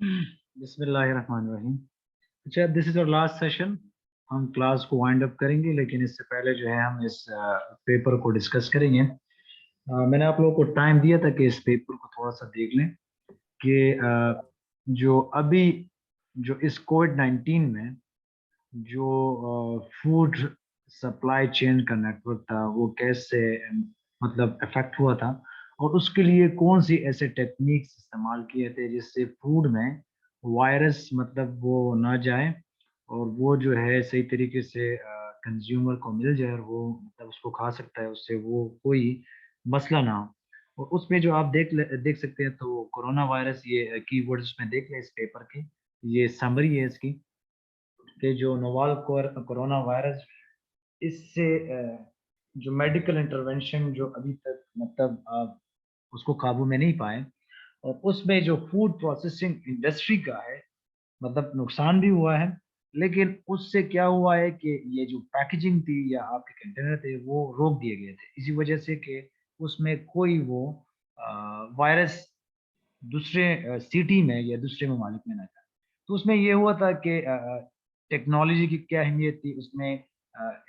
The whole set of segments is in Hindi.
बिस्मिल्लाहिर्रहमानिर्रहीम। अच्छा, दिस इज और लास्ट सेशन। हम क्लास को वाइंड अप करेंगे, लेकिन इससे पहले जो है हम इस पेपर को डिस्कस करेंगे। मैंने आप लोगों को टाइम दिया था कि इस पेपर को थोड़ा सा देख लें कि जो अभी जो इस कोविड 19 में जो फूड सप्लाई चेन का नेटवर्क था वो कैसे मतलब इफेक्ट हुआ था, और उसके लिए कौन सी ऐसे टेक्निक्स इस्तेमाल किए थे जिससे फूड में वायरस मतलब वो ना जाए, और वो जो है सही तरीके से कंज्यूमर को मिल जाए और वो मतलब उसको खा सकता है, उससे वो कोई मसला ना हो। और उसमें जो आप देख सकते हैं, तो कोरोना वायरस ये कीवर्ड्स उसमें देख लें इस पेपर के। ये समरी है इसकी कि जो नोवाल कोरोना वायरस, इससे जो मेडिकल इंटरवेंशन जो अभी तक मतलब उसको काबू में नहीं पाए, और उसमें जो फूड प्रोसेसिंग इंडस्ट्री का है मतलब नुकसान भी हुआ है। लेकिन उससे क्या हुआ है कि ये जो पैकेजिंग थी या आपके कंटेनर थे वो रोक दिए गए थे, इसी वजह से कि उसमें कोई वो वायरस दूसरे सिटी में या दूसरे ममालिक में ना जाए। तो उसमें ये हुआ था कि टेक्नोलॉजी की क्या अहमियत थी उसमें,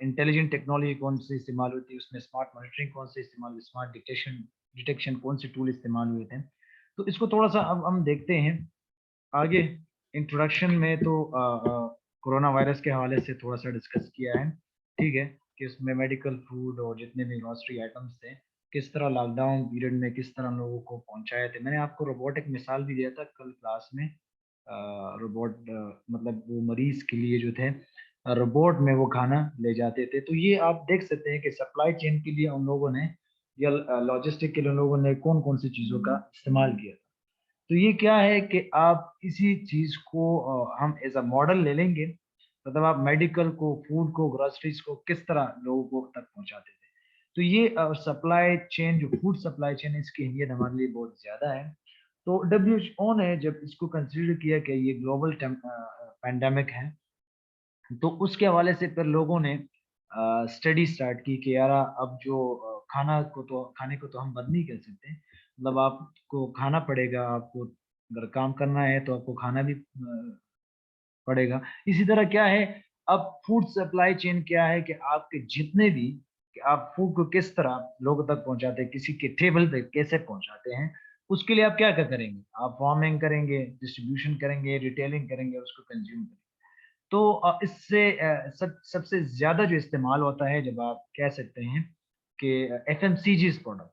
इंटेलिजेंट टेक्नोलॉजी कौन सी इस्तेमाल हुई थी उसमें, स्मार्ट मॉनिटरिंग कौन सी इस्तेमाल हुई, स्मार्ट डिटेक्शन डिटेक्शन कौन से टूल इस्तेमाल हुए थे। तो इसको थोड़ा सा अब हम देखते हैं आगे। इंट्रोडक्शन में तो कोरोना वायरस के हवाले से थोड़ा सा डिस्कस किया है, ठीक है, कि उसमें मेडिकल फूड और जितने भी ग्रॉसरी आइटम्स थे किस तरह लॉकडाउन पीरियड में किस तरह लोगों को पहुंचाए थे। मैंने आपको रोबोटिक मिसाल भी दिया था कल क्लास में। रोबोट मतलब वो मरीज के लिए जो थे रोबोट में वो खाना ले जाते थे। तो ये आप देख सकते हैं कि सप्लाई चेन के लिए उन लोगों ने या लॉजिस्टिक के लिए उन लोगों ने कौन कौन सी चीज़ों का इस्तेमाल किया। तो ये क्या है कि आप इसी चीज को हम एज अ मॉडल ले लेंगे, मतलब आप मेडिकल को, फूड को, ग्रोसरीज को किस तरह लोगों को तक पहुंचाते थे। तो ये सप्लाई चेन, जो फूड सप्लाई चेन है, इसकी अहमियत हमारे लिए बहुत ज्यादा है। तो डब्ल्यूएचओ ने जब इसको कंसीडर किया कि ये ग्लोबल पैंडेमिक है, तो उसके हवाले से फिर लोगों ने स्टडी स्टार्ट की कि यार अब जो खाने को तो हम बंद नहीं कर सकते, मतलब आपको खाना पड़ेगा, आपको अगर काम करना है तो आपको खाना भी पड़ेगा। इसी तरह क्या है, अब फूड सप्लाई चेन क्या है कि आपके जितने भी, कि आप फूड को किस तरह लोगों तक पहुंचाते हैं, किसी के टेबल पे कैसे पहुंचाते हैं, उसके लिए आप क्या क्या करेंगे, आप फार्मिंग करेंगे, डिस्ट्रीब्यूशन करेंगे, रिटेलिंग करेंगे, उसको कंज्यूम करेंगे। तो इससे सबसे ज्यादा जो इस्तेमाल होता है, जब आप कह सकते हैं कि एफएमसीजीज प्रोडक्ट,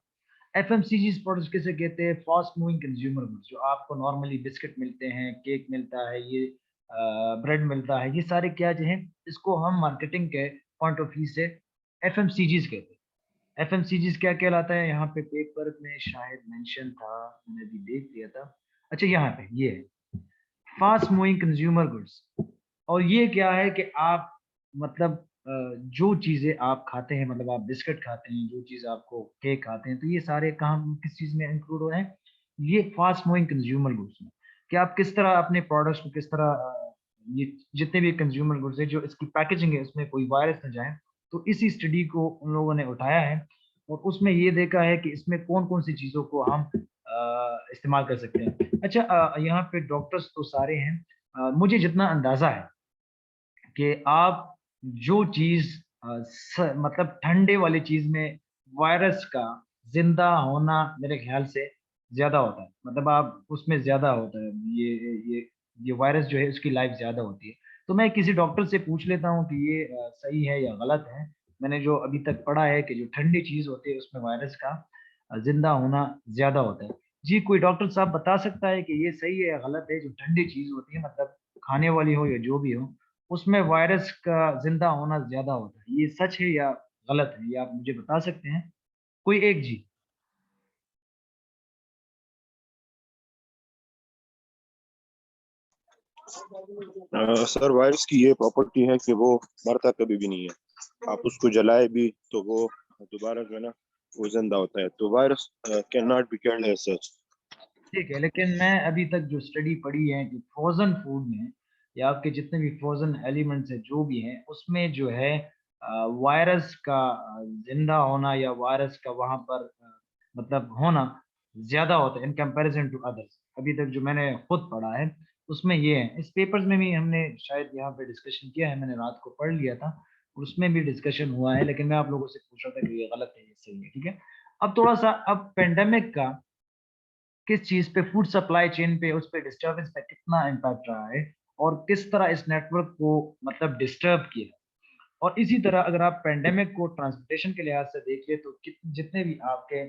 एफएमसीजीज प्रोडक्ट्स किसे कहते हैं, फास्ट मूविंग कंज्यूमर गुड्स, जो आपको नॉर्मली बिस्किट मिलते हैं, केक मिलता है, ये ब्रेड मिलता है, ये सारे क्या जो है, इसको हम मार्केटिंग के पॉइंट ऑफ व्यू से एफएमसीजीज कहते हैं। एफएमसीजीज क्या कहलाता है, यहाँ पे पेपर में शायद मेंशन था, मैंने अभी देख लिया था। अच्छा, यहाँ पे ये है, फास्ट मूविंग कंज्यूमर गुड्स। और ये क्या है कि आप मतलब जो चीजें आप खाते हैं, मतलब आप बिस्किट खाते हैं, जो चीज आपको केक खाते हैं, तो ये सारे कहाँ किस चीज में इंक्लूड हो रहे हैं, ये फास्ट मूविंग कंज्यूमर गुड्स में। कि आप किस तरह अपने प्रोडक्ट्स को किस तरह ये जितने भी कंज्यूमर गुड्स है जो इसकी पैकेजिंग है उसमें कोई वायरस न जाए, तो इसी स्टडी को उन लोगों ने उठाया है। और उसमें ये देखा है कि इसमें कौन कौन सी चीजों को हम इस्तेमाल कर सकते हैं। अच्छा, यहाँ पे डॉक्टर्स तो सारे हैं, मुझे जितना अंदाजा है कि आप जो चीज मतलब ठंडे वाली चीज में वायरस का जिंदा होना मेरे ख्याल से ज्यादा होता है, मतलब आप उसमें ज्यादा होता है, ये ये वायरस जो है उसकी लाइफ ज्यादा होती है। तो मैं किसी डॉक्टर से पूछ लेता हूँ कि ये सही है या गलत है। मैंने जो अभी तक पढ़ा है कि जो ठंडी चीज होती है उसमें वायरस का जिंदा होना ज्यादा होता है। जी, कोई डॉक्टर साहब बता सकता है कि ये सही है या गलत है, जो ठंडी चीज होती है मतलब खाने वाली हो या जो भी हो, उसमें वायरस का जिंदा होना ज्यादा होता है, ये सच है या गलत है, ये आप मुझे बता सकते हैं, कोई एक जी। सर, वायरस की ये प्रॉपर्टी है कि वो मरता कभी भी नहीं है। आप उसको जलाए भी तो वो दोबारा जो है ना, वो जिंदा होता है। तो virus can not be killed as such. ठीक है, लेकिन मैं अभी तक जो स्टडी पढ़ी है कि फ्रोजन फूड में या आपके जितने भी फ्रोजन एलिमेंट्स हैं जो भी हैं, उसमें जो है वायरस का जिंदा होना या वायरस का वहां पर मतलब होना, ज्यादा होता है इन कंपैरिजन टू अदर्स। अभी तक जो मैंने खुद पढ़ा है उसमें ये है। इस पेपर्स में भी हमने शायद यहाँ पे डिस्कशन किया है, मैंने रात को पढ़ लिया था और उसमें भी डिस्कशन हुआ है, लेकिन मैं आप लोगों से पूछ रहा था कि ये गलत है ये सही है, ठीक है। अब थोड़ा सा अब पेंडेमिक का किस चीज पे, फूड सप्लाई चेन पे, उस पे डिस्टर्बेंस पे कितना इम्पैक्ट रहा है और किस तरह इस नेटवर्क को मतलब डिस्टर्ब किया। और इसी तरह अगर आप पेंडेमिक को ट्रांसपोर्टेशन के लिहाज से देखिए तो जितने भी आपके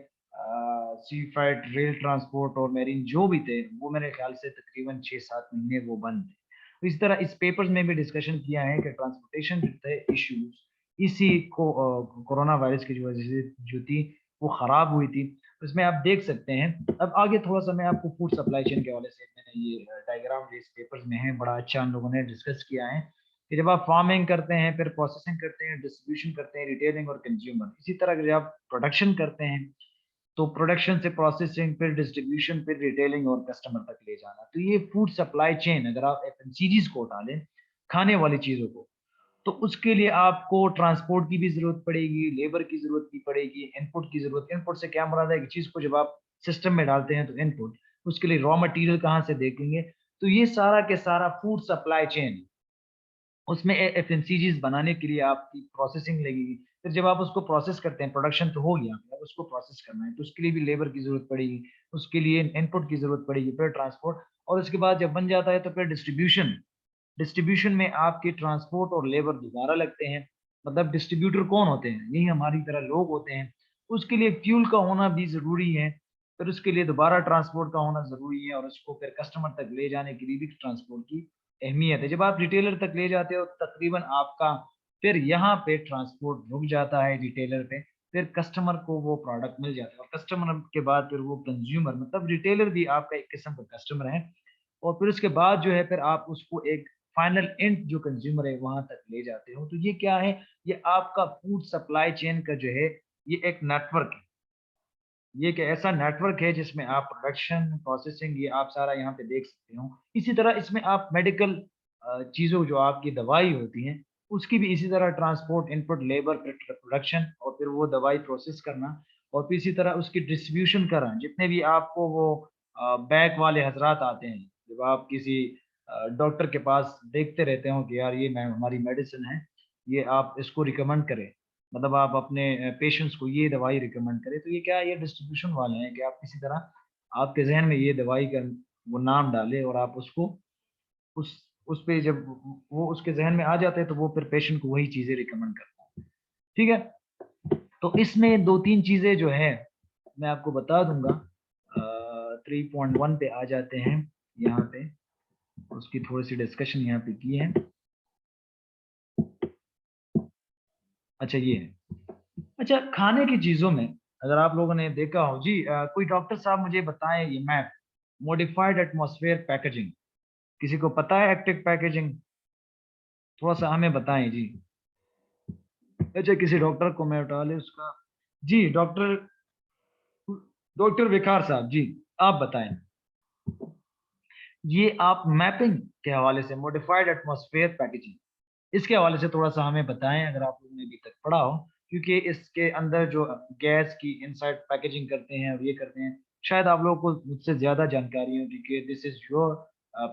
सी फ्लाइट, रेल ट्रांसपोर्ट और मेरीन जो भी थे, वो मेरे ख्याल से तकरीबन 6-7 महीने वो बंद थे। तो इस तरह इस पेपर्स में भी डिस्कशन किया है कि ट्रांसपोर्टेशन जो थे इश्यूज इसी को कोरोना वायरस की जो वजह से जो थी वो खराब हुई थी। तो इसमें आप देख सकते हैं। अब आगे थोड़ा सा मैं आपको फूड सप्लाई चेन के हवाले से, मैंने ये डायग्राम इस पेपर्स में है, बड़ा अच्छा हम लोगों ने डिस्कस किया है कि जब आप फार्मिंग करते हैं, फिर प्रोसेसिंग करते हैं, डिस्ट्रीब्यूशन करते हैं, रिटेलिंग और कंज्यूमर, इसी तरह जब आप प्रोडक्शन करते हैं तो प्रोडक्शन से प्रोसेसिंग, फिर डिस्ट्रीब्यूशन, फिर रिटेलिंग और कस्टमर तक ले जाना। तो ये फूड सप्लाई चेन, अगर आप एफएमसीजीज को उठा लें, खाने वाली चीजों को, तो उसके लिए आपको ट्रांसपोर्ट की भी जरूरत पड़ेगी, लेबर की जरूरत भी पड़ेगी, इनपुट की जरूरत। इनपुट से क्या मुराद है कि चीज को जब आप सिस्टम में डालते हैं तो इनपुट, उसके लिए रॉ मटेरियल कहाँ से देखेंगे। तो ये सारा के सारा फूड सप्लाई चेन, उसमें एफएमसीजीज बनाने के लिए आपकी प्रोसेसिंग लगेगी। फिर जब आप उसको प्रोसेस करते हैं, प्रोडक्शन तो हो गया, अब उसको प्रोसेस करना है तो उसके लिए भी लेबर की जरूरत पड़ेगी, उसके लिए इनपुट की जरूरत पड़ेगी, फिर ट्रांसपोर्ट, और उसके बाद जब बन जाता है तो फिर डिस्ट्रीब्यूशन। डिस्ट्रीब्यूशन में आपके ट्रांसपोर्ट और लेबर दोबारा लगते हैं। मतलब डिस्ट्रीब्यूटर कौन होते हैं? यही हमारी तरह लोग होते हैं। उसके लिए फ्यूल का होना भी जरूरी है, फिर उसके लिए दोबारा ट्रांसपोर्ट का होना जरूरी है, और उसको फिर कस्टमर तक ले जाने के लिए भी ट्रांसपोर्ट की अहमियत है। जब आप रिटेलर तक ले जाते हो तकरीबन आपका फिर यहाँ पे ट्रांसपोर्ट रुक जाता है रिटेलर पे, फिर कस्टमर को वो प्रोडक्ट मिल जाता है, और कस्टमर के बाद फिर वो कंज्यूमर, मतलब रिटेलर भी आपका एक किस्म का कस्टमर है। और फिर उसके बाद जो है फिर आप उसको एक फाइनल एंड जो कंज्यूमर है वहां तक ले जाते हो। तो ये क्या है? ये आपका फूड सप्लाई चेन का जो है ये एक नेटवर्क है। ये एक ऐसा नेटवर्क है जिसमें आप प्रोडक्शन, प्रोसेसिंग, ये आप सारा यहाँ पे देख सकते हो। इसी तरह इसमें आप मेडिकल चीजों, जो आपकी दवाई होती हैं, उसकी भी इसी तरह ट्रांसपोर्ट, इनपुट, लेबर, प्रोडक्शन, और फिर वो दवाई प्रोसेस करना, और फिर इसी तरह उसकी डिस्ट्रीब्यूशन करना। जितने भी आपको वो बैग वाले हजरात आते हैं, जब आप किसी डॉक्टर के पास देखते रहते हो कि यार ये हमारी मेडिसिन है, ये आप इसको रिकमेंड करें, मतलब आप अपने पेशेंट्स को ये दवाई रिकमेंड करें, तो ये क्या है? ये डिस्ट्रीब्यूशन वाले हैं कि आप किसी तरह आपके जहन में ये दवाई का वो नाम डालें और आप उसको उस पे जब वो उसके जहन में आ जाते हैं तो वो फिर पेशेंट को वही चीजें रिकमेंड करता है, ठीक है। तो इसमें 2-3 चीजें जो है मैं आपको बता दूंगा। 3.1 पे आ जाते हैं यहाँ पे, उसकी थोड़ी सी डिस्कशन यहाँ पे की है। अच्छा ये है। अच्छा, खाने की चीजों में अगर आप लोगों ने देखा हो जी, कोई डॉक्टर साहब मुझे बताएं ये मैप, मॉडिफाइड एटमॉस्फेयर पैकेजिंग, किसी को पता है एक्टिव पैकेजिंग? थोड़ा सा हमें बताएं जी। अच्छा, किसी डॉक्टर को मैं उठा ले उसका। जी डॉक्टर, डॉक्टर विकार साहब जी, आप बताएं। ये आप मैपिंग के हवाले से, मॉडिफाइड एटमॉस्फेयर पैकेजिंग, इसके हवाले से थोड़ा सा हमें बताएं, अगर आप लोगों ने अभी तक पढ़ा हो, क्योंकि इसके अंदर जो गैस की इनसाइड पैकेजिंग करते हैं और ये करते हैं, शायद आप लोगों को मुझसे ज्यादा जानकारी हो, क्योंकि दिस इज योर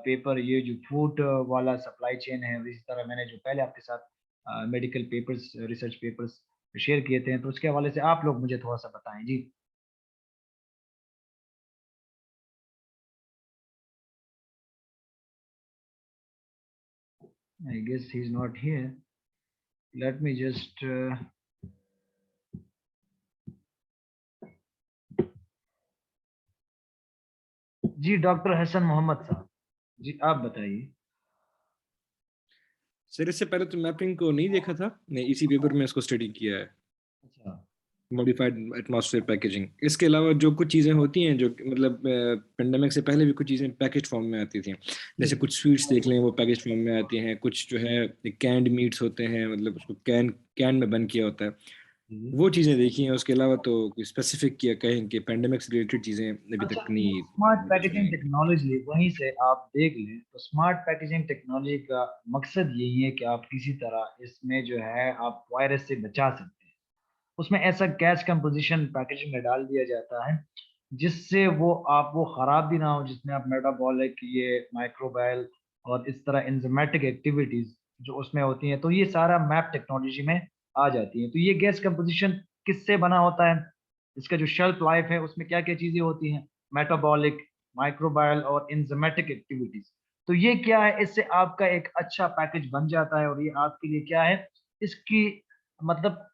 पेपर। ये जो फूड वाला सप्लाई चेन है, इसी तरह मैंने जो पहले आपके साथ medical papers, research papers share किए थे, तो उसके हवाले से आप लोग मुझे थोड़ा सा बताएं जी। I guess he is not here, let me just जी डॉक्टर हसन मोहम्मद साहब जी, आप बताइए। सर इससे पहले तो मैपिंग को नहीं देखा था, नहीं इसी पेपर में इसको स्टडी किया है। अच्छा। मॉडिफाइड एटमॉस्फेयर पैकेजिंग, इसके अलावा जो कुछ चीज़ें होती हैं जो मतलब पेंडेमिक से पहले भी कुछ चीज़ें पैकेज फॉर्म में आती थी, जैसे कुछ स्वीट्स देख लें वो पैकेज फॉर्म में आती हैं, कुछ जो है कैंड मीट्स होते हैं, मतलब उसको कैन कैन में बंद किया होता है, जी। वो चीज़ें देखी हैं। उसके अलावा तो कोई स्पेसिफिक किया कहें कि पेंडेमिक से रिलेटेड चीज़ें अभी अच्छा, तक ये नहीं स्मार्ट सुनी पैकेजिंग हैं। टेक्नोलॉजी, वहीं से आप देख लें तो स्मार्ट पैकेजिंग टेक्नोलॉजी का मकसद यही है कि आप किसी तरह इसमें जो है आप वायरस से बचा सकते हैं। उसमें ऐसा गैस कंपोजिशन पैकेजिंग में डाल दिया जाता है जिससे वो खराब भी ना हो, जिसमें आप मेटाबॉलिक, ये माइक्रोबायल और इस तरह एंजाइमेटिक एक्टिविटीज जो उसमें होती हैं, तो ये सारा मैप टेक्नोलॉजी में आ जाती है। तो ये गैस कंपोजिशन किससे बना होता है, इसका जो शेल्फ लाइफ है उसमें क्या क्या चीजें होती हैं, मेटाबॉलिक, माइक्रोबायल और एंजाइमेटिक एक्टिविटीज। तो ये क्या है, इससे आपका एक अच्छा पैकेज बन जाता है, और ये आपके लिए क्या है, इसकी मतलब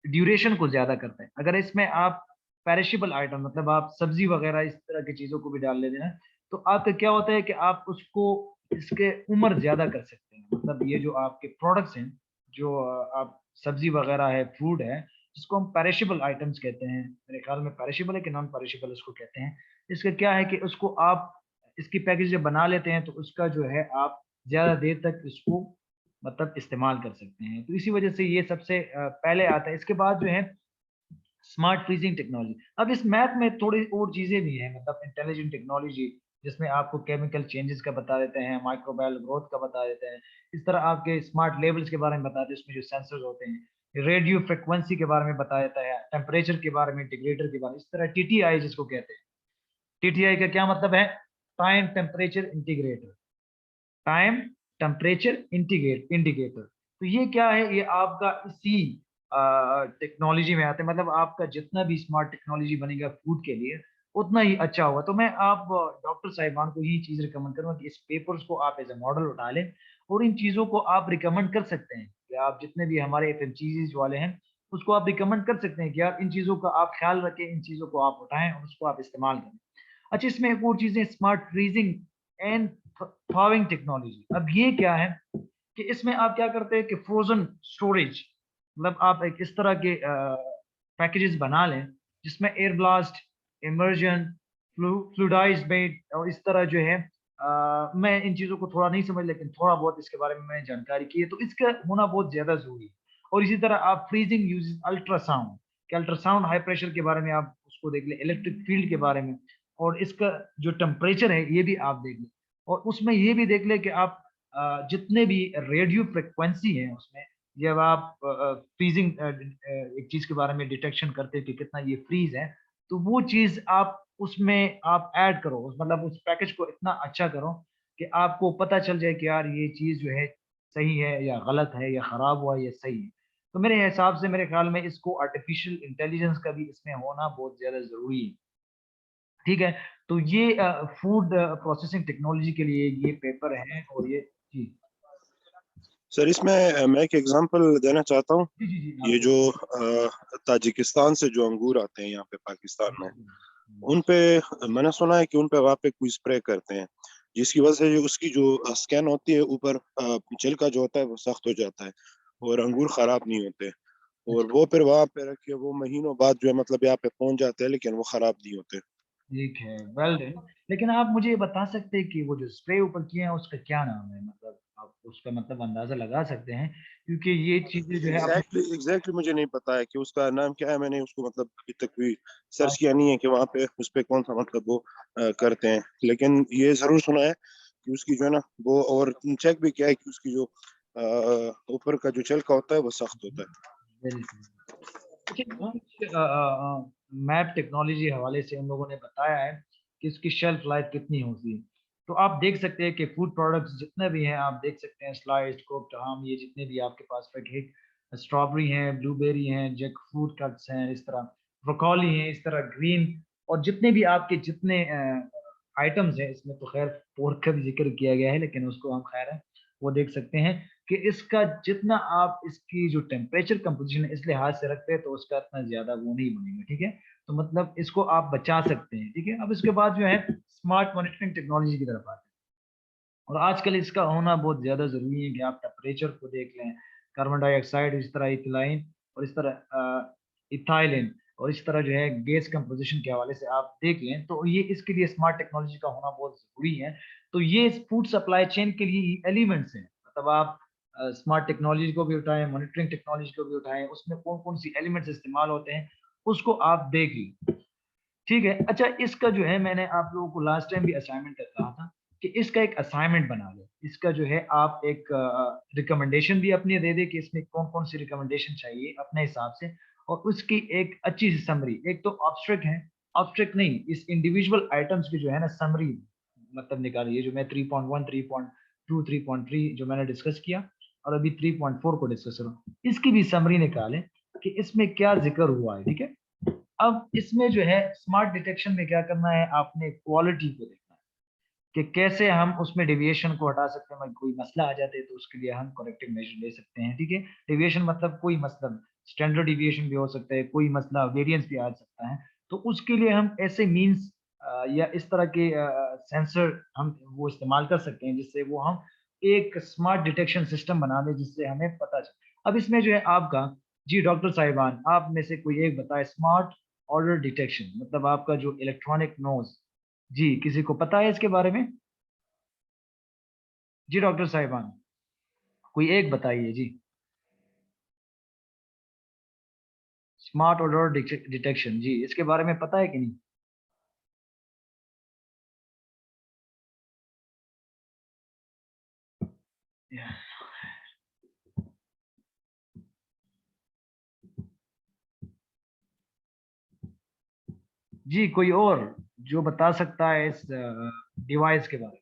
ड्यूरेशन को ज्यादा करता है। अगर इसमें आप पेरिशेबल आइटम, मतलब आप सब्जी वगैरह इस तरह की चीजों को भी डाल लेते हैं, तो आपका क्या होता है कि आप उसको इसके उम्र ज्यादा कर सकते हैं। मतलब ये जो आपके प्रोडक्ट्स हैं, जो आप सब्जी वगैरह है, फूड है, जिसको हम पेरिशेबल आइटम्स कहते हैं, मेरे ख्याल में पेरिशेबल है कि नॉन पेरिशेबल उसको कहते हैं। इसका क्या है कि उसको आप इसकी पैकेज जब बना लेते हैं तो उसका जो है आप ज्यादा देर तक इसको मतलब इस्तेमाल कर सकते हैं। तो इसी वजह से ये सबसे पहले आता है। इसके बाद जो है स्मार्ट फ्रीजिंग टेक्नोलॉजी। अब इस मैप में थोड़ी और चीजें भी हैं, मतलब इंटेलिजेंट टेक्नोलॉजी, जिसमें आपको केमिकल चेंजेस का बता देते हैं, माइक्रोबायल ग्रोथ का बता देते हैं, इस तरह आपके स्मार्ट लेवल्स के बारे में बताते हैं, उसमें जो सेंसर्स होते हैं, रेडियो फ्रिक्वेंसी के बारे में बता देता है, टेम्परेचर के बारे में, इंटीग्रेटर के बारे में, इस तरह टीटीआई जिसको कहते हैं। टीटीआई का क्या मतलब है, time temperature integrator, time temperature indicator. तो ये क्या है, ये आपका इसी टेक्नोलॉजी में आता है। मतलब आपका जितना भी स्मार्ट टेक्नोलॉजी बनेगा फूड के लिए, उतना ही अच्छा होगा। तो मैं आप डॉक्टर साहिबान को यही चीज रिकमेंड करूंगा कि इस पेपर्स को आप एज ए मॉडल उठा लें, और इन चीजों को आप रिकमेंड कर सकते हैं कि आप जितने भी हमारे एफएमसीजीज वाले हैं, उसको आप रिकमेंड कर सकते हैं कि यार इन चीजों का आप ख्याल रखें, इन चीजों को आप उठाएं और उसको आप इस्तेमाल करें। अच्छा, इसमें एक और चीज है, स्मार्ट फ्रीजिंग एंड थॉविंग टेक्नोलॉजी। अब ये क्या है कि इसमें आप क्या करते हैं कि फ्रोजन स्टोरेज, मतलब आप एक इस तरह के पैकेजेस बना लें जिसमें air blast, immersion, fluidise bed और इस तरह जो है मैं इन चीजों को थोड़ा नहीं समझ, लेकिन थोड़ा बहुत इसके बारे में मैंने जानकारी की है, तो इसका होना बहुत ज्यादा जरूरी है। और इसी तरह आप फ्रीजिंग यूज अल्ट्रासाउंड, कि अल्ट्रासाउंड हाई प्रेशर के बारे में आप उसको देख लें, इलेक्ट्रिक फील्ड के बारे में, और इसका जो टेम्परेचर है ये भी आप देख लें। और उसमें ये भी देख लें कि आप जितने भी रेडियो फ्रिक्वेंसी है उसमें, जब आप फ्रीजिंग एक चीज के बारे में डिटेक्शन करते हैं कि कितना ये फ्रीज है, तो वो चीज आप उसमें आप ऐड करो, मतलब उस पैकेज को इतना अच्छा करो कि आपको पता चल जाए कि यार ये चीज जो है सही है या गलत है, या खराब हुआ या सही है। तो मेरे हिसाब से, मेरे ख्याल में इसको आर्टिफिशियल इंटेलिजेंस का भी इसमें होना बहुत ज्यादा जरूरी है। ठीक है, तो ये फूड प्रोसेसिंग टेक्नोलॉजी के लिए ये पेपर है, और ये जी सर इसमें मैं एक एग्जांपल देना चाहता हूँ। जी जी जी ये आप जो ताजिकिस्तान से जो अंगूर आते हैं यहाँ पे पाकिस्तान में, उन पे मैंने सुना है कि उन पे वहाँ पे कोई स्प्रे करते हैं, जिसकी वजह से जो उसकी जो स्किन होती है ऊपर, छिलका जो होता है वो सख्त हो जाता है और अंगूर खराब नहीं होते। और अच्छा, वो फिर वहाँ पे रख के वो महीनों बाद जो है मतलब यहाँ पे पहुंच जाते हैं, लेकिन वो खराब नहीं होते। ठीक है, वेल डन। लेकिन आप मुझे ये बता सकते हैं कि वो जो स्प्रे ऊपर किए हैं उसका क्या नाम है, मतलब आप उसका मतलब अंदाजा लगा सकते हैं, क्योंकि ये चीजें जो है अपने एग्जैक्टली मुझे नहीं पता है कि उसका नाम क्या है। मैंने उसको मतलब अभी तक भी सर्च किया नहीं है कि वहाँ पे उस पे कौन सा मतलब वो करते हैं, लेकिन ये जरूर सुना है कि उसकी जो है ना वो, और चेक भी किया है कि उसकी जो ऊपर का जो छिलका होता है वो सख्त होता है। बिल्कुल। अच्छा, मैप टेक्नोलॉजी हवाले से उन लोगों ने बताया है कि इसकी शेल्फ लाइफ कितनी होती है। तो आप देख सकते हैं कि फूड प्रोडक्ट्स जितने भी हैं, आप देख सकते हैं स्लाइस्ड, कुक्ड आम, ये जितने भी आपके पास पैकेट, स्ट्रॉबेरी हैं, ब्लूबेरी हैं, जैक फ्रूट कट्स हैं, इस तरह ब्रोकोली हैं, इस तरह ग्रीन, और जितने भी आपके जितने आइटम्स हैं, इसमें तो खैर पोर्क का भी जिक्र किया गया है, लेकिन उसको हम खैर है वो देख सकते हैं कि इसका जितना आप इसकी जो टेम्परेचर कंपोजिशन है इस लिहाज से रखते हैं, तो उसका इतना ज्यादा वो नहीं बनेगा। ठीक है, तो मतलब इसको आप बचा सकते हैं। ठीक है, अब इसके बाद जो है स्मार्ट मॉनिटरिंग टेक्नोलॉजी की तरफ आते हैं, और आजकल इसका होना बहुत ज्यादा जरूरी है कि आप टेम्परेचर को देख लें, कार्बन डाइऑक्साइड, इस तरह इथिलाइन, और इस तरह इथाइलिन, और इस तरह जो है गैस कंपोजिशन के हवाले से आप देख लें, तो ये इसके लिए स्मार्ट टेक्नोलॉजी का होना बहुत जरूरी है। तो ये फूड सप्लाई चेन के लिए एलिमेंट्स हैं, मतलब आप स्मार्ट टेक्नोलॉजी को भी उठाएं, मॉनिटरिंग टेक्नोलॉजी को भी उठाएं, उसमें कौन कौन सी एलिमेंट्स इस्तेमाल होते हैं उसको आप देख लें। ठीक है, अच्छा, इसका जो है मैंने आप लोगों को लास्ट टाइम भी असाइनमेंट कर कहा था कि इसका एक असाइनमेंट बना लो, इसका जो है आप एक रिकमेंडेशन भी अपनी दे दे कि इसमें कौन कौन सी रिकमेंडेशन चाहिए अपने हिसाब से, और उसकी एक अच्छी सी समरी, एक तो ऑब्स्ट्रैक्ट है, ऑब्जेक्ट नहीं, इस इंडिविजुअल आइटम्स की जो है ना समरी मतलब निकालिए, जो मैं 3.1, 3.2, 3.3 जो मैंने डिस्कस किया और अभी 3.4 को डिस्कस करूँ, इसकी भी समरी निकालें कि इसमें क्या जिक्र हुआ है। ठीक है, अब इसमें जो है स्मार्ट डिटेक्शन में क्या करना है, आपने क्वालिटी को देखना है कि कैसे हम उसमें डेविएशन को हटा सकते हैं। कोई मसला आ जाता है तो उसके लिए हम करेक्टिव मेजर ले सकते हैं। ठीक है, डेविएशन मतलब कोई मतलब स्टैंडर्ड डेविएशन भी हो सकता है, कोई मसला वेरिएंस भी आ सकता है, तो उसके लिए हम ऐसे मीन्स या इस तरह के सेंसर हम वो इस्तेमाल कर सकते हैं जिससे वो हम एक स्मार्ट डिटेक्शन सिस्टम बना दें जिससे हमें पता चले। अब इसमें जो है आपका, जी डॉक्टर साहिबान आप में से कोई एक बताए, स्मार्ट ऑर्डर डिटेक्शन मतलब आपका जो इलेक्ट्रॉनिक नोज, जी किसी को पता है इसके बारे में? जी डॉक्टर साहिबान कोई एक बताइए जी। स्मार्ट ऑर्डर डिटेक्शन, जी इसके बारे में पता है कि नहीं? जी कोई और जो बता सकता है इस डिवाइस के बारे में?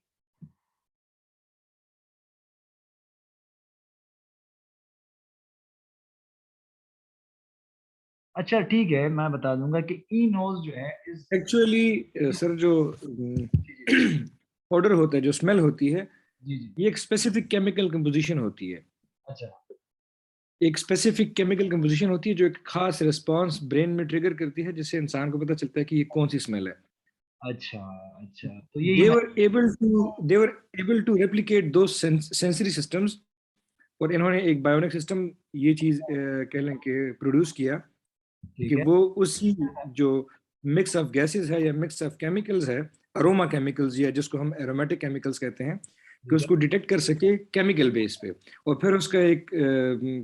अच्छा ठीक है, मैं बता दूंगा कि ई नोज जो है इस, एक्चुअली सर जो जी जी ऑर्डर होता है, जो स्मेल होती है, जी जी, ये एक स्पेसिफिक केमिकल कंपोजिशन होती है। अच्छा एक स्पेसिफिक केमिकल कंपोजिशन होती है जो एक खास रिस्पांस ब्रेन में ट्रिगर करती है, जिससे इंसान को पता चलता है कि ये कौन सी स्मेल है। अच्छा अच्छा, तो यही दे मैं, were able to they were able to replicate दो सेंसरी सिस्टम्स, और इन्होंने एक बायोनिक सिस्टम ये चीज कह लें कि प्रोड्यूस किया कि ठीक है वो उसी जो मिक्स ऑफ गैसेस है या मिक्स ऑफ केमिकल्स है, अरोमा केमिकल्स या जिसको हम एरोमेटिक केमिकल्स कहते हैं, कि ठीक है, उसको डिटेक्ट कर सके केमिकल बेस पे, और फिर उसका एक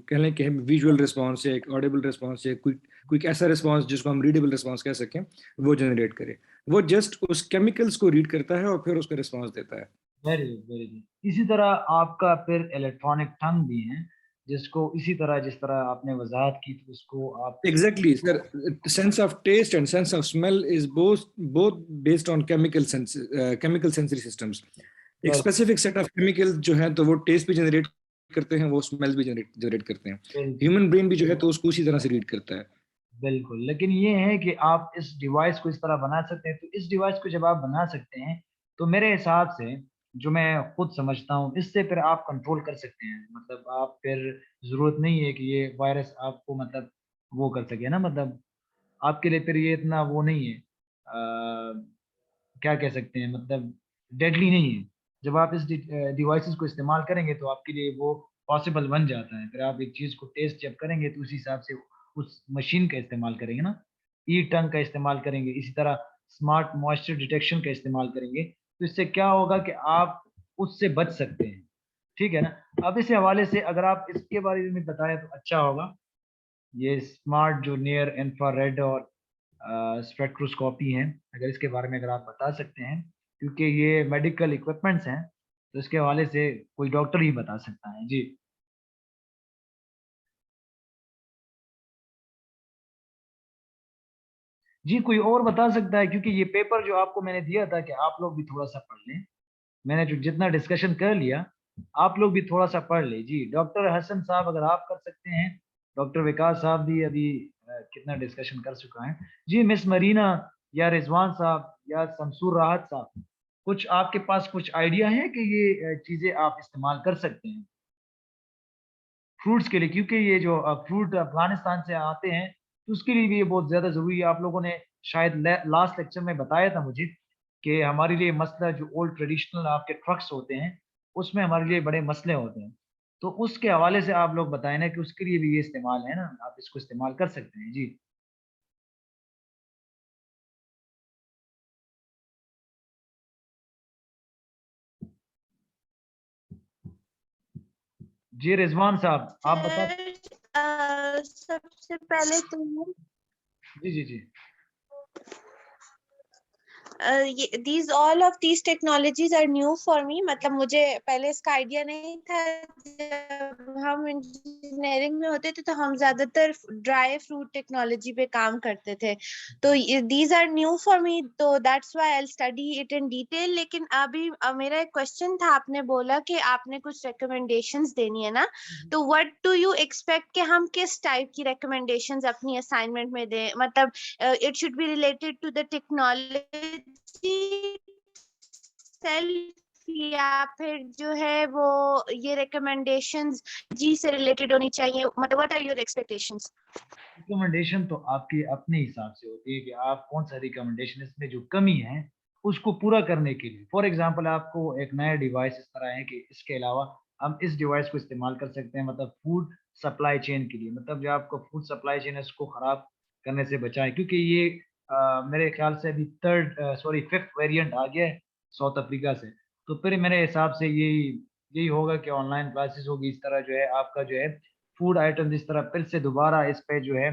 कह लें कि विजुअल रिस्पॉन्स या एक ऑडिबल रिस्पॉन्स या कोई कोई ऐसा रिस्पॉन्स जिसको हम रीडेबल रिस्पॉन्स कह सकें, वो जनरेट करे। वो जस्ट उस केमिकल्स को रीड करता है और फिर उसका रिस्पॉन्स देता है। Very good very good. इसी तरह आपका फिर इलेक्ट्रॉनिक टंग भी है जिसको इसी तरह जिस तरह आपने वजाहत की थी उसको आप, Exactly, sir. Sense of taste and sense of smell is both based on chemical sensory systems. एक very specific set of chemical जो है तो वो टेस्ट भी जनरेट करते हैं, वो स्मेल भी जनरेट करते हैं। बिल्कुल ह्यूमन ब्रेन भी जो है तो उसको उसी तरह से रीड करता है। बिल्कुल, लेकिन ये है कि आप इस डिवाइस को इस तरह बना सकते हैं, तो इस डिवाइस को जब आप बना सकते हैं तो मेरे हिसाब से जो मैं खुद समझता हूँ इससे फिर आप कंट्रोल कर सकते हैं। मतलब आप फिर जरूरत नहीं है कि ये वायरस आपको मतलब वो कर सके ना, मतलब आपके लिए फिर ये इतना वो नहीं है, क्या कह सकते हैं, मतलब डेडली नहीं है। जब आप इस डिवाइसेस को इस्तेमाल करेंगे तो आपके लिए वो पॉसिबल बन जाता है। फिर आप एक चीज़ को टेस्ट जब करेंगे तो उस हिसाब से उस मशीन का इस्तेमाल करेंगे ना, ई टंग का इस्तेमाल करेंगे, इसी तरह स्मार्ट मॉइस्चर डिटेक्शन का इस्तेमाल करेंगे, तो इससे क्या होगा कि आप उससे बच सकते हैं। ठीक है ना? अब इस हवाले से अगर आप इसके बारे में बताएं तो अच्छा होगा। ये स्मार्ट जो नियर इंफ्रारेड और स्पेक्ट्रोस्कोपी हैं, अगर इसके बारे में अगर आप बता सकते हैं, क्योंकि ये मेडिकल इक्विपमेंट्स हैं तो इसके हवाले से कोई डॉक्टर ही बता सकता है जी। जी कोई और बता सकता है, क्योंकि ये पेपर जो आपको मैंने दिया था कि आप लोग भी थोड़ा सा पढ़ लें, मैंने जो जितना डिस्कशन कर लिया आप लोग भी थोड़ा सा पढ़ ले। जी डॉक्टर हसन साहब अगर आप कर सकते हैं, डॉक्टर विकास साहब भी अभी कितना डिस्कशन कर चुका है। जी मिस मरीना या रिजवान साहब या शमसूर राहत साहब, कुछ आपके पास कुछ आइडिया है कि ये चीजें आप इस्तेमाल कर सकते हैं फ्रूट्स के लिए, क्योंकि ये जो फ्रूट अफगानिस्तान से आते हैं तो उसके लिए भी ये बहुत ज्यादा जरूरी है। आप लोगों ने शायद लास्ट लेक्चर में बताया था मुझे कि हमारे लिए मसला जो ओल्ड ट्रेडिशनल आपके ट्रक्स होते हैं उसमें हमारे लिए बड़े मसले होते हैं, तो उसके हवाले से आप लोग बताएं ना कि उसके लिए भी ये इस्तेमाल है ना, आप इसको इस्तेमाल कर सकते हैं जी। जी रिजवान साहब आप बता, सर सबसे पहले तो जी जी जी these all of these technologies are new for me. मतलब मुझे पहले इसका आइडिया नहीं था। जब हम इंजीनियरिंग में होते थे तो हम ज्यादातर ड्राई फ्रूट टेक्नोलॉजी पे काम करते थे, तो these are new for me, तो that's why I'll study it in detail। लेकिन अभी मेरा एक क्वेश्चन था, आपने बोला कि आपने कुछ recommendations देनी है ना, तो what do you expect कि हम किस टाइप की recommendations अपनी असाइनमेंट में दें? मतलब it should be related to the technology self, या फिर जो है वो ये recommendations जी से रिलेटेड होनी चाहिए? मतलब what are your expectations? Recommendation तो आपके अपने हिसाब से होती है कि आप कौन सा रिकमेंडेशन, इसमें जो कमी है उसको पूरा करने के लिए। फॉर एग्जांपल आपको एक नया डिवाइस इस तरह है कि इसके अलावा हम इस डिवाइस को इस्तेमाल कर सकते हैं, मतलब फूड सप्लाई चेन के लिए, मतलब जो आपको फूड सप्लाई चेन है उसको खराब करने से बचाए, क्योंकि ये मेरे ख्याल से अभी फिफ्थ वेरिएंट आ गया है साउथ अफ्रीका से। तो फिर मेरे हिसाब से यही यही होगा कि ऑनलाइन क्लासेस होगी, इस तरह जो है आपका जो है फूड आइटम इस तरह फिर से दोबारा इस पे जो है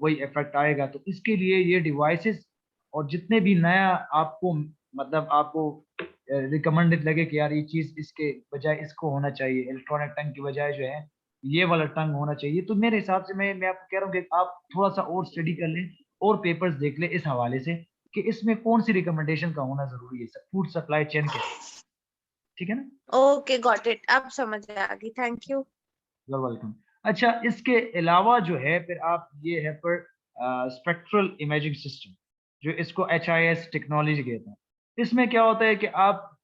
वही इफेक्ट आएगा। तो इसके लिए ये डिवाइसेस और जितने भी नया आपको, मतलब आपको रिकमेंडेड लगे कि यार ये चीज इसके बजाय इसको होना चाहिए, इलेक्ट्रॉनिक टंग की बजाय जो है ये वाला टंग होना चाहिए, तो मेरे हिसाब से मैं आपको कह रहा हूँ कि आप थोड़ा सा और स्टडी कर लें और पेपर्स देख लें इस हवाले से कि इसमें कौन सी रिकमेंडेशन का होना जरूरी है फूड सप्लाई चेन के, ठीक है ना? ओके, गॉट इट, अब समझ आ गई, थैंक यू। You're welcome। अच्छा, इसके अलावा जो है फिर आप ये है पर स्पेक्ट्रल इमेजिंग सिस्टम, जो इसको HIS टेक्नोलॉजी कहते हैं। इसमें क्या होता है कि आप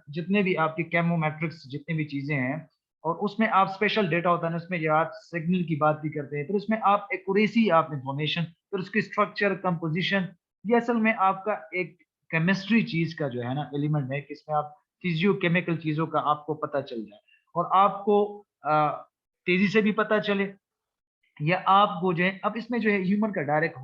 जितने भी आपके कैमोमेट्रिक्स जितनी भी चीजें हैं, और उसमें आप स्पेशल डेटा होता है ना, उसमें जो आप सिग्नल की बात भी करते हैं, फिर उसमें आप एक्यूरेसी, आप इंफॉर्मेशन, फिर उसकी स्ट्रक्चर, कंपोजिशन, ये असल में आपका एक केमिस्ट्री चीज का जो है ना एलिमेंट है कि इसमें आप फिजियो केमिकल चीजों का आपको पता चल जाए, और आपको तेजी से भी पता चले, या आपको जो है, अब इसमें जो है ह्यूमन का डायरेक्ट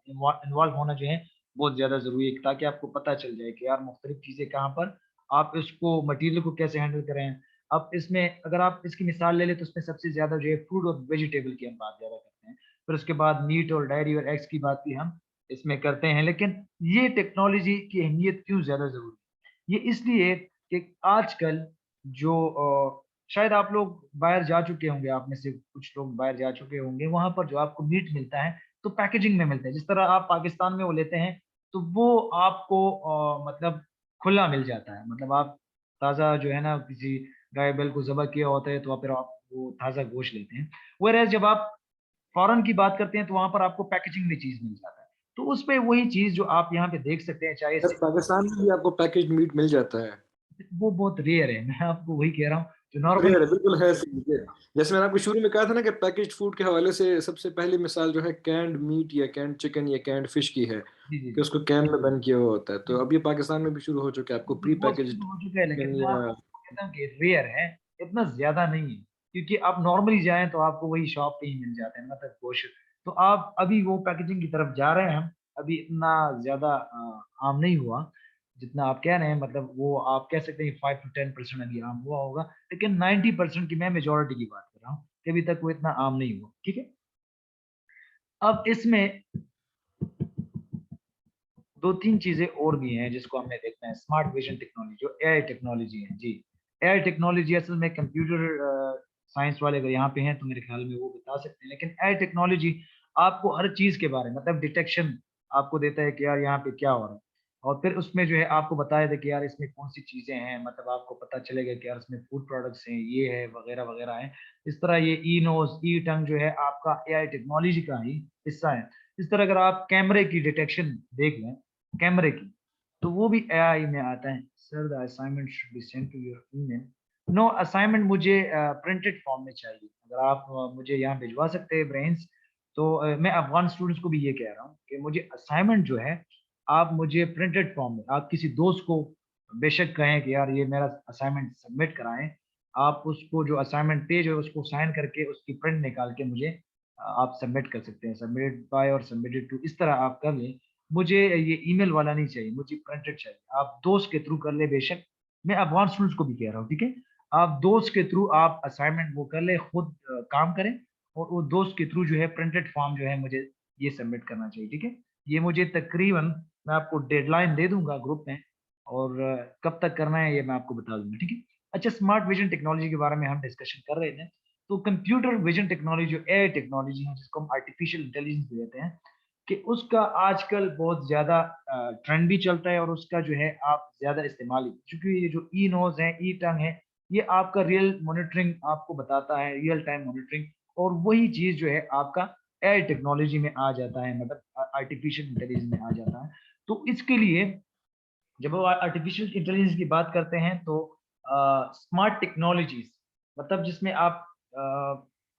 इन्वॉल्व होना जो है बहुत ज्यादा जरूरी है, ताकि आपको पता चल जाए कि यार मुख्तलिफ चीजें कहाँ पर, आप इसको मटेरियल को कैसे हैंडल करें। अब इसमें अगर आप इसकी मिसाल ले लें तो उसमें सबसे ज्यादा जो है फूड और वेजिटेबल की हम बात ज्यादा करते हैं, फिर उसके बाद मीट और डायरी और एग्स की बात भी हम इसमें करते हैं। लेकिन ये टेक्नोलॉजी की अहमियत क्यों ज्यादा जरूरी है? ये इसलिए कि आजकल जो शायद आप लोग बाहर जा चुके होंगे, आप में से कुछ लोग बाहर जा चुके होंगे, वहां पर जो आपको मीट मिलता है तो पैकेजिंग में मिलता है, जिस तरह आप पाकिस्तान में वो लेते हैं तो वो आपको मतलब खुला मिल जाता है, मतलब आप ताज़ा जो है ना किसी गाय बैल को ज़बह किया होता है तो फिर आप वो ताज़ा गोश्त लेते हैं। वेयर जब आप फॉरेन की बात करते हैं तो वहां पर आपको पैकेजिंग में चीज मिल जाता है, तो उस पे वही चीज जो आप यहाँ पे देख सकते हैं, चाहे पाकिस्तान में भी आपको पैकेज मीट मिल जाता है? वो बहुत रेयर है, मैं आपको वही कह रहा हूँ जो नॉर्मल। रेयर है, बिल्कुल है जैसे मैंने आपको शुरू में कहा था ना कि पैकेज्ड फूड के हवाले से सबसे पहली मिसाल जो है कैंड मीट या कैंड चिकन या कैंड फिश की है, जी जी कि उसको कैन में बंद किया हुआ होता है। तो अब ये पाकिस्तान में भी शुरू हो चुका है, आपको प्री वो पैकेज्ड शुरू हो चुका है, लेकिन चिकन मैं या आपको कहता हूँ कि रेयर है, इतना ज्यादा नहीं है, क्योंकि आप नॉर्मली जाएं तो आपको वही शॉप पे ही मिल जाते हैं, मतलब गोश्त। तो आप अभी वो पैकेजिंग की तरफ जा रहे हैं, हम अभी इतना ज्यादा आम नहीं हुआ जितना आप कह रहे हैं, मतलब वो आप कह सकते हैं 5 to 10% अभी आम हुआ होगा, लेकिन 90% की मैं मेजोरिटी की बात कर रहा हूँ कि अभी तक वो इतना आम नहीं हुआ, ठीक है। अब इसमें दो तीन चीजें और भी हैं जिसको हमने देखना है, स्मार्ट विजन टेक्नोलॉजी जो एआई टेक्नोलॉजी है जी। एआई टेक्नोलॉजी असल में कंप्यूटर साइंस वाले अगर यहाँ पे हैं तो मेरे ख्याल में वो बता सकते हैं, लेकिन एआई टेक्नोलॉजी आपको हर चीज के बारे में, मतलब डिटेक्शन आपको देता है कि यार यहाँ पे क्या हो रहा है, और फिर उसमें जो है आपको बताया था कि यार इसमें कौन सी चीजें हैं, मतलब आपको पता चलेगा कि यार इसमें फूड प्रोडक्ट्स हैं, ये है वगैरह वगैरह है। इस तरह ये ई नोज ई टंग जो है आपका एआई टेक्नोलॉजी का ही हिस्सा है। इस तरह अगर आप कैमरे की डिटेक्शन देख लें, कैमरे की, तो वो भी एआई में आता है। Sir the assignment should be sent to your email. No, assignment मुझे प्रिंटेड फॉर्म में चाहिए, अगर आप मुझे यहाँ भिजवा सकते हैं ब्रेन्स, तो मैं अफगान स्टूडेंट्स को भी ये कह रहा हूँ कि मुझे असाइनमेंट जो है आप मुझे प्रिंटेड फॉर्म में, आप किसी दोस्त को बेशक कहें कि यार ये मेरा असाइनमेंट सबमिट कराएं, आप उसको जो असाइनमेंट पेज है उसको साइन करके उसकी प्रिंट निकाल के मुझे आप सबमिट कर सकते हैं, सबमिटेड बाय और सबमिटेड टू, इस तरह आप कर लें। मुझे ये ईमेल वाला नहीं चाहिए, मुझे प्रिंटेड चाहिए। आप दोस्त के थ्रू कर ले बेशक, मैं अफगान स्टूडेंट्स को भी कह रहा हूँ, ठीक है। आप दोस्त के थ्रू आप असाइनमेंट वो कर ले, खुद काम करें, और वो दोस्त के थ्रू जो है प्रिंटेड फॉर्म जो है मुझे ये सबमिट करना चाहिए, ठीक है। ये मुझे तकरीबन मैं आपको डेडलाइन दे दूंगा ग्रुप में, और कब तक करना है ये मैं आपको बता दूंगा, ठीक है। अच्छा, स्मार्ट विजन टेक्नोलॉजी के बारे में हम डिस्कशन कर रहे थे। तो कंप्यूटर विजन टेक्नोलॉजी जो एआई टेक्नोलॉजी है, जिसको हम आर्टिफिशियल इंटेलिजेंस कहते हैं, कि उसका आजकल बहुत ज्यादा ट्रेंड भी चलता है, और उसका जो है आप ज्यादा इस्तेमाल, क्योंकि ये जो ई नोज है, ई टंग है, ये आपका रियल मॉनिटरिंग आपको बताता है, रियल टाइम मॉनिटरिंग, और वही चीज जो है आपका एआई टेक्नोलॉजी में आ जाता है, मतलब आर्टिफिशियल इंटेलिजेंस में आ जाता है। तो इसके लिए जब वो आर्टिफिशियल इंटेलिजेंस की बात करते हैं, तो स्मार्ट टेक्नोलॉजीज, मतलब जिसमें आप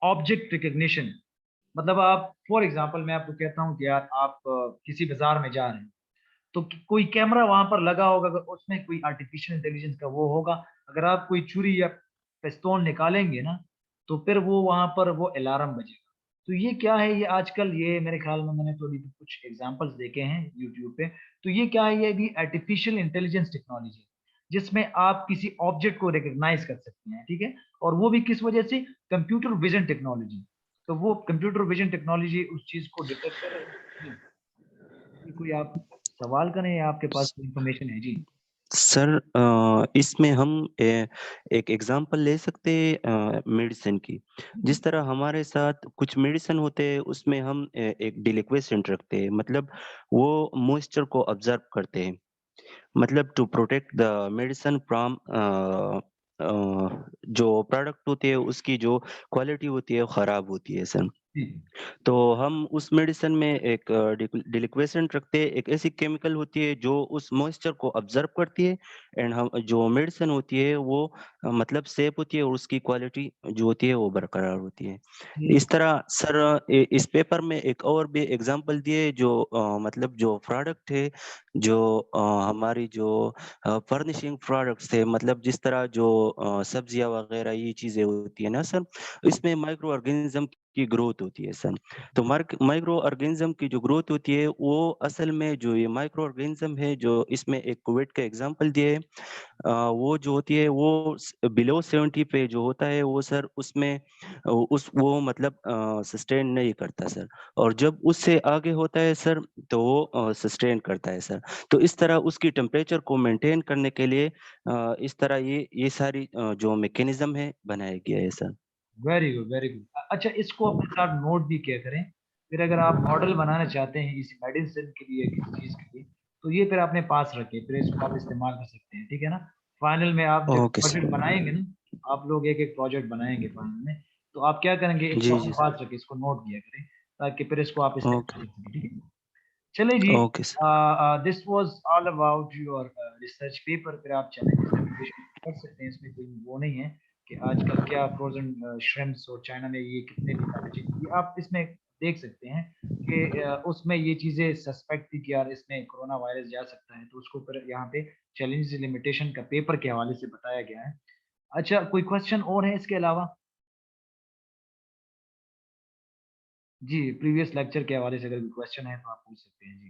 ऑब्जेक्ट रिकग्निशन, मतलब आप फॉर एग्जांपल मैं आपको कहता हूँ कि यार आप किसी बाजार में जा रहे हैं, तो कोई कैमरा वहां पर लगा होगा, अगर उसमें कोई आर्टिफिशियल इंटेलिजेंस का वो होगा, अगर आप कोई छुरी या पिस्तौल निकालेंगे ना, तो फिर वो वहां पर वो अलार्म बजेगा। तो ये क्या है, ये आजकल ये मेरे ख्याल में मैंने थोड़ी कुछ एग्जांपल्स देखे हैं यूट्यूब पे। तो ये क्या है, ये भी आर्टिफिशियल इंटेलिजेंस टेक्नोलॉजी है, जिसमें आप किसी ऑब्जेक्ट को रिकॉग्नाइज कर सकते हैं, ठीक है। और वो भी किस वजह से, कंप्यूटर विजन टेक्नोलॉजी। तो वो कंप्यूटर विजन टेक्नोलॉजी उस चीज को डिटेक्ट कर रही है जी। कोई आप सवाल करें या आपके पास इंफॉर्मेशन है जी? सर इसमें हम एक एग्जांपल ले सकते हैं मेडिसिन की। जिस तरह हमारे साथ कुछ मेडिसिन होते हैं उसमें हम एक डिलिक्वेसेंट रखते हैं, मतलब वो मॉइस्चर को ऑब्जर्व करते हैं, मतलब to protect the medicine from जो प्रोडक्ट होते हैं उसकी जो क्वालिटी होती है खराब होती है सर। जी तो हम उस मेडिसिन में एक डिलिक्वेसेंट रखते हैं, एक ऐसी केमिकल होती है जो उस मॉइस्चर को ऑब्जर्व करती है, एंड हम जो मेडिसिन होती है वो मतलब सेफ होती है और उसकी क्वालिटी जो होती है वो बरकरार होती है। जी इस तरह सर इस पेपर में एक और भी एग्जांपल दिए जो मतलब जो प्रोडक्ट है जो हमारी जो फर्निशिंग प्रोडक्ट्स थे, मतलब जिस तरह जो सब्जियां वगैरह ये चीजें होती है ना सर, इसमें माइक्रो ऑर्गेनिज्म की ग्रोथ होती है सर। तो माइक्रो ऑर्गेनिज्म की जो ग्रोथ होती है वो असल में जो ये माइक्रो ऑर्गेनिज्म है जो इसमें एक कुवेट का एग्जांपल दिए है, वो जो होती है वो बिलो 70 पे जो होता है वो सर उसमें उस वो मतलब सस्टेन नहीं करता सर, और जब उससे आगे होता है सर तो वो सस्टेन करता है सर। तो इस तरह उसकी टेम्परेचर को मेंटेन करने के लिए इस तरह ये सारी जो मैकेनिज्म है बनाया गया है sir. Very good very good. अच्छा, इसको अपने साथ नोट भी किया करें, फिर अगर आप मॉडल बनाना चाहते हैं इस मेडिसिन के लिए, किसी चीज के लिए, तो ये फिर अपने पास रखें, फिर इसको आप इस्तेमाल कर सकते हैं, ठीक है ना। फाइनल में आप जब ओके प्रोजेक्ट सर। बनाएंगे ना, आप लोग एक एक प्रोजेक्ट बनाएंगे फाइनल में, तो आप क्या करेंगे, इसको जी अपने जी पास रखें, इसको नोट किया करें, ताकि फिर इसको आप इस्तेमाल ओके कर सकें, ठीक है। चले जी, okay sir. This was all about your research paper. फिर आप चाहें कर सकते हैं, इसमें कोई वो नहीं है कि आजकल क्या फ्रोजन श्रिम्प्स और चाइना में ये कितने डिफेक्ट, ये आप इसमें देख सकते हैं कि उसमें ये चीजें सस्पेक्ट थी कि यार इसमें कोरोना वायरस जा सकता है, तो उसको फिर यहाँ पे चैलेंज लिमिटेशन का पेपर के हवाले से बताया गया है। अच्छा, कोई क्वेश्चन और है इसके अलावा? जी, प्रीवियस लेक्चर के हवाले से अगर कोई क्वेश्चन है तो आप पूछ सकते हैं जी।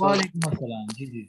वालेकुम अस्सलाम जी जी।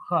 हाँ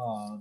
हाँ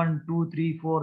1 2 3 4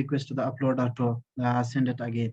request to the uploader to send it again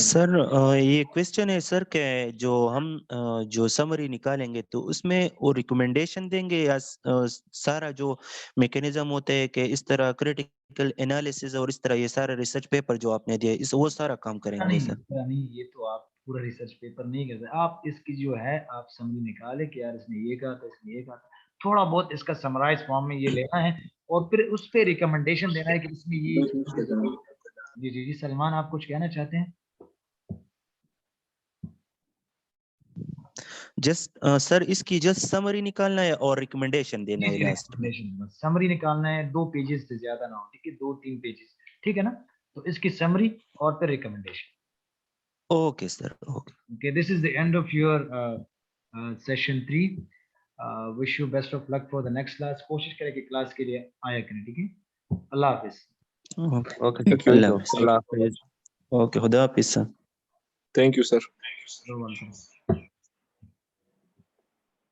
sir ये क्वेश्चन है सर कि जो हम जो समरी निकालेंगे तो उसमें वो रिकमेंडेशन देंगे या सारा जो मैकेनिज्म होता है कि इस तरह क्रिटिकल एनालिसिस और इस तरह ये सारा रिसर्च पेपर जो आपने दिया इस वो सारा काम करेंगे सर? नहीं ये तो आप पूरा रिसर्च पेपर नहीं करते आप इसकी जो है आप समरी निकाले कि यार इसने ये कहा था इसने ये कहा था थोड़ा बहुत इसका समराइज फॉर्म में ये लेना है और फिर उस पे रिकमेंडेशन देना है कि इसमें ये जी सलमान आप कुछ कहना चाहते हैं जस्ट सर इसकी जस्ट समरी निकालना है और रिकमेंडेशन देना है लास्ट में समरी निकालना है 2 पेजेस से ज्यादा ना हो ठीक है 2-3 पेजेस ठीक है ना तो इसकी समरी और फिर recommendation okay sir okay this is the end of your session 3 wish you best of luck for the next class कोशिश करें कि क्लास के लिए आया करें ठीक है अल्लाह हाफिज ओके खुदा हाफिज sir Thank you, sir. You're welcome.